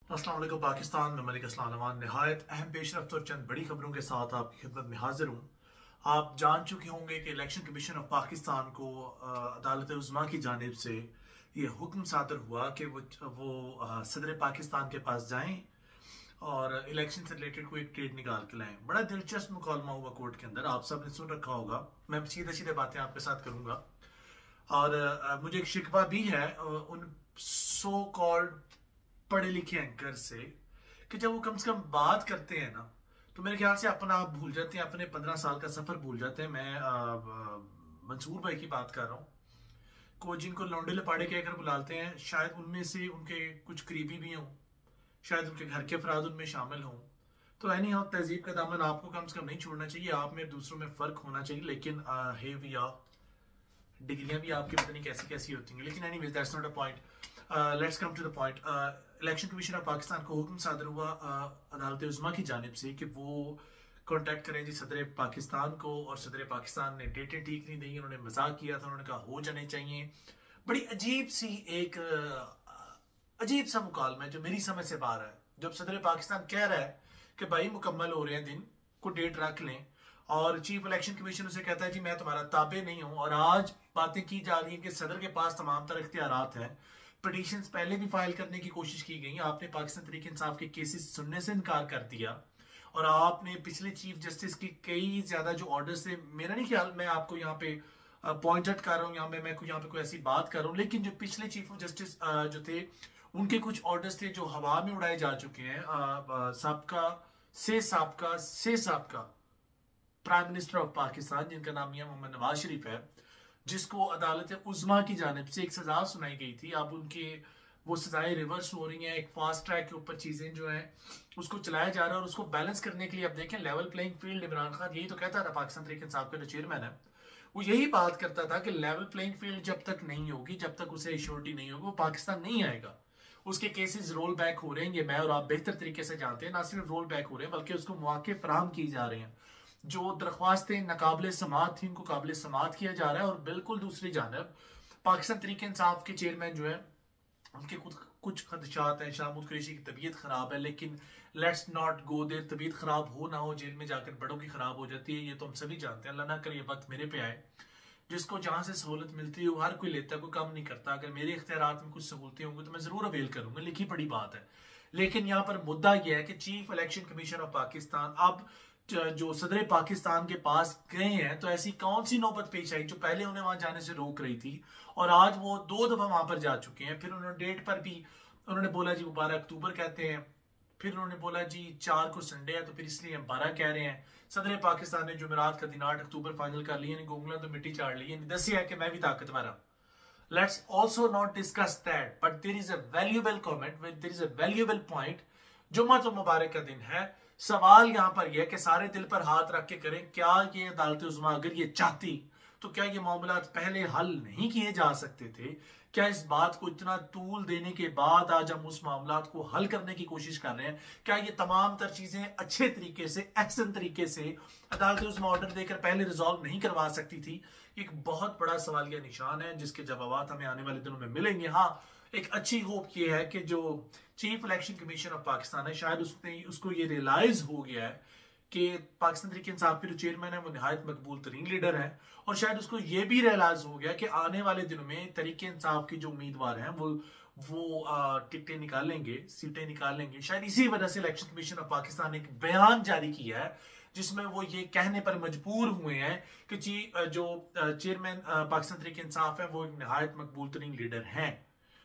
अस्सलाम वालेकुम पाकिस्तान में मलिक अस्लाम नवान नहायत अहम पेशरफ्त और चंद बड़ी खबरों के साथ आपकी खिदमत में हाजिर हूँ। आप जान चुके होंगे कि इलेक्शन कमीशन ऑफ पाकिस्तान को अदालत उज़्मा की जानिब से ये हुक्म सादर हुआ कि वो सदर पाकिस्तान के पास जाएं और इलेक्शन से रिलेटेड कोई एक ट्रेड निकाल के लाएं। बड़ा दिलचस्प मुकालमा हुआ कोर्ट के अंदर, आप सब ने सुन रखा होगा। मैं सीधे सीधे बातें आपके साथ करूंगा और मुझे एक शिकवा भी है उन सो कॉल्ड पढ़े लिखे एंकर से कि जब वो कम से कम बात करते हैं ना, तो मेरे ख्याल से अपना आप भूल जाते हैं, अपने 15 साल का सफर भूल जाते हैं। मैं मंसूर भाई की बात कर रहा हूँ, को जिनको लौंडे लपाड़े कहकर बुलाते हैं, शायद उनमें से उनके कुछ करीबी भी हों, शायद उनके घर के अफराद उनमें शामिल हों। तो एनी हाउ, तहजीब का दामन आपको कम से कम नहीं छोड़ना चाहिए, आप में दूसरों में फर्क होना चाहिए। लेकिन हे वी आर, डिग्रियां भी आपकी पता नहीं कैसी कैसी होती हैं, लेकिन anyways that's not a point. Let's come to the point. Election commission of Pakistan को हुक्म सादर हुआ अदालत उज़्मा की जानिब से कि वो कांटेक्ट करें जी सदर पाकिस्तान को, और सदर पाकिस्तान ने डेटें ठीक नहीं दी, उन्होंने मजाक किया था, उन्होंने कहा हो जाने चाहिए। बड़ी अजीब सी एक अजीब सा मुकालमा है जो मेरी समझ से बाहर है। जब सदर पाकिस्तान कह रहा है कि भाई मुकम्मल हो रहे हैं दिन, को डेट रख लें, और चीफ इलेक्शन कमीशन उसे कहता है जी मैं तुम्हारा ताबे नहीं हूं, और आज बातें की जा रही हैं कि सदर के पास तमाम तरह इख्तियारात हैं। पिटीशंस पहले भी फाइल करने की कोशिश की गई, आपने पाकिस्तान तहरीक इंसाफ के केसेस सुनने से इनकार कर दिया, और आपने पिछले चीफ जस्टिस की कई ज्यादा जो ऑर्डर्स थे, मेरा नहीं ख्याल मैं आपको यहाँ पे पॉइंट आउट कर रहा हूँ, यहाँ पे मैं यहाँ पे कोई ऐसी बात कर रहा हूँ, लेकिन जो पिछले चीफ ऑफ जस्टिस जो थे, उनके कुछ ऑर्डर्स थे जो हवा में उड़ाए जा चुके हैं। साबका प्राइम मिनिस्टर ऑफ पाकिस्तान, जिनका नाम मियां मोहम्मद नवाज शरीफ है, जिसको अदालत उज़्मा की जानिब से एक सजा सुनाई गई थी। अब उनके वो सजाएं रिवर्स हो रही हैं, एक फास्ट ट्रैक के ऊपर चीजें जो हैं उसको चलाया जा रहा है, और उसको बैलेंस करने के लिए अब देखें level playing field. Imran Khan यही तो कहता था, पाकिस्तान तहरीक इंसाफ का जो चेयरमैन है, वो यही बात करता था कि लेवल प्लेइंग फील्ड जब तक नहीं होगी, जब तक उसे एश्योरिटी नहीं होगी, वो पाकिस्तान नहीं आएगा। उसके केसेस रोल बैक हो रहे हैं, ये मैं और आप बेहतर तरीके से जानते हैं। ना सिर्फ रोल बैक हो रहे हैं बल्कि उसको मौके फराहम की जा रहे हैं। जो दरख्वास्तें नाकाबिले समात थी, उनको काबिले समात किया जा रहा है। और बिल्कुल दूसरी जानब पाकिस्तान तहरीक इंसाफ के चेयरमैन जो है, उनके कुछ खदशात हैं। शाहमूद कुरैशी की तबीयत खराब है, लेकिन लेट्स नॉट गो देयर। तबीयत खराब हो ना हो, जेल में जाकर बड़ों की खराब हो जाती है, ये तो हम सभी जानते हैं। अल्लाह ना करे ये वक्त मेरे पे आए। जिसको जहां से सहूलत मिलती है वो हर कोई लेता है, कोई कम नहीं करता। अगर मेरे इख्तियारात में कुछ सहूलतें होंगी तो मैं जरूर अवेल करूंगा, लिखी पड़ी बात है। लेकिन यहाँ पर मुद्दा यह है कि chief election commission of Pakistan अब जो सदर पाकिस्तान के पास गए हैं, तो ऐसी कौन सी नौबत पेश आई जो पहले उन्हें वहां जाने से रोक रही थी, और आज वो 2 दफा वहां पर जा चुके हैं। फिर उन्होंने डेट पर भी उन्होंने बोला जी वो 12 अक्टूबर कहते हैं, फिर उन्होंने बोला जी 4 को संडे है तो फिर इसलिए हम 12 कह रहे हैं। सदर पाकिस्तान ने जुमेरात का दिन 8 अक्टूबर फाइनल कर लिया, गोंगला तो मिट्टी चाड़ ली, दसिया है कि मैं भी ताकतवर हूं। Let's also not discuss that, but there is a valuable comment, there is a valuable point। जुम्मा तो मुबारक का दिन है। सवाल यहां पर यह कि सारे दिल पर हाथ रख के करें, क्या ये अदालत उज़्मा अगर ये चाहती तो क्या ये मामला पहले हल नहीं किए जा सकते थे? क्या इस बात को इतना तूल देने के बाद आज हम उस मामला को हल करने की कोशिश कर रहे हैं? क्या ये तमाम तर चीजें अच्छे तरीके से, एक्शन तरीके से अदालत उज़्मा ऑर्डर देकर पहले रिजॉल्व नहीं करवा सकती थी? एक बहुत बड़ा सवालिया निशान है जिसके जवाब हमें आने वाले दिनों में मिलेंगे। हाँ, एक अच्छी होप ये है कि जो chief election commission of Pakistan है, शायद उसको ये रियलाइज हो गया है कि पाकिस्तान तहरीक इंसाफ के जो चेयरमैन है वो निहायत मकबूल तरीन लीडर है, और शायद उसको ये भी रियलाइज हो गया कि आने वाले दिनों में तहरीक इंसाफ के जो उम्मीदवार हैं वो टिकटें निकालेंगे, सीटें निकालेंगे। शायद इसी वजह से इलेक्शन कमीशन ऑफ पाकिस्तान ने एक बयान जारी किया है जिसमें वो ये कहने पर मजबूर हुए हैं कि जो चेयरमैन पाकिस्तान तहरीक इंसाफ है वो एक निहायत मकबूल तरीन लीडर हैं।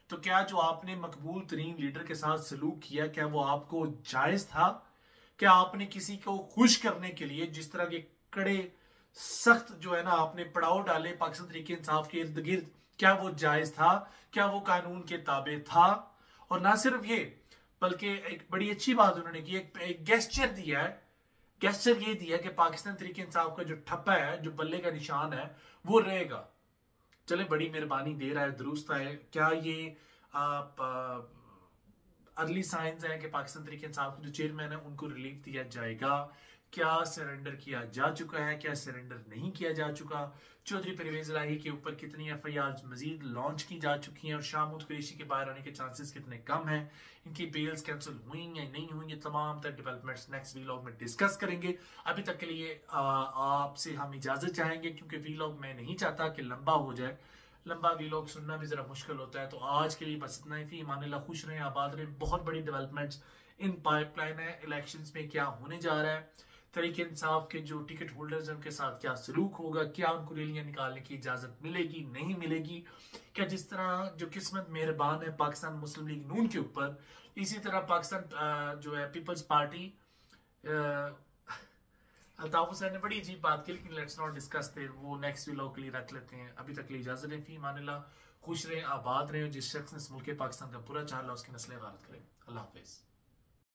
तो क्या जो आपने मकबूल तरीन लीडर के साथ सलूक किया, क्या वो आपको जायज था? क्या आपने किसी को खुश करने के लिए जिस तरह के कड़े सख्त जो है ना आपने पड़ाव डाले पाकिस्तान तहरीक इंसाफ के इर्द गिर्द, क्या वो जायज था? क्या वो कानून के ताबे था? और ना सिर्फ ये, बल्कि एक बड़ी अच्छी बात उन्होंने की, एक गेस्चर दिया है। गेस्चर ये दिया कि पाकिस्तान तहरीक इंसाफ का जो ठप्पा है, जो बल्ले का निशान है, वो रहेगा। चले, बड़ी मेहरबानी, दे रहा है दुरुस्त है। क्या ये अर्ली साइंस है कि पाकिस्तान तहरीक इंसाफ के जो चेयरमैन है उनको रिलीफ दिया जाएगा? क्या सरेंडर किया जा चुका है, क्या सरेंडर नहीं किया जा चुका, चौधरी परवेज इलाही के ऊपर कितनी एफआईआर मजीद लॉन्च की जा चुकी हैं और शाह महमूद कुरैशी के बाहर आने के चांसेस कितने कम हैं, इनकी बेल्स कैंसिल हुई या नहीं हुई, ये तमाम तर डेवलपमेंट्स नेक्स्ट वीलॉग में डिस्कस करेंगे। अभी तक के लिए आपसे हम इजाजत चाहेंगे, क्योंकि वीलॉग मैं नहीं चाहता कि लंबा हो जाए, लंबा वीलॉग सुनना भी जरा मुश्किल होता है। तो आज के लिए बस इतना ही थी। ईमान अल्लाह, खुश रहें, आबाद रहें। बहुत बड़ी डेवलपमेंट्स इन पाइपलाइन है, इलेक्शंस में क्या होने जा रहा है, तरीके इंसाफ के जो टिकट होल्डर्स हैं उनके साथ क्या सलूक होगा, क्या उनको रैलियां निकालने की इजाजत मिलेगी नहीं मिलेगी, क्या जिस तरह जो किस्मत मेहरबान है पाकिस्तान मुस्लिम लीग नून के ऊपर, इसी तरह पाकिस्तान जो है पीपल्स पार्टी, अल्ताफ हुसैन ने बड़ी अजीब बात की, लेकिन लेट्स नॉट डिस्कस थे, वो नेक्स्ट व्लॉग के लिए रख लेते हैं। अभी तक के लिए इजाजत है। फी अमान अल्लाह, खुश रहें, आबाद रहें। जिस शख्स ने मुल्क पाकिस्तान का बुरा चाह उसकी नस्लें गारत करें। अल्लाह हाफिज।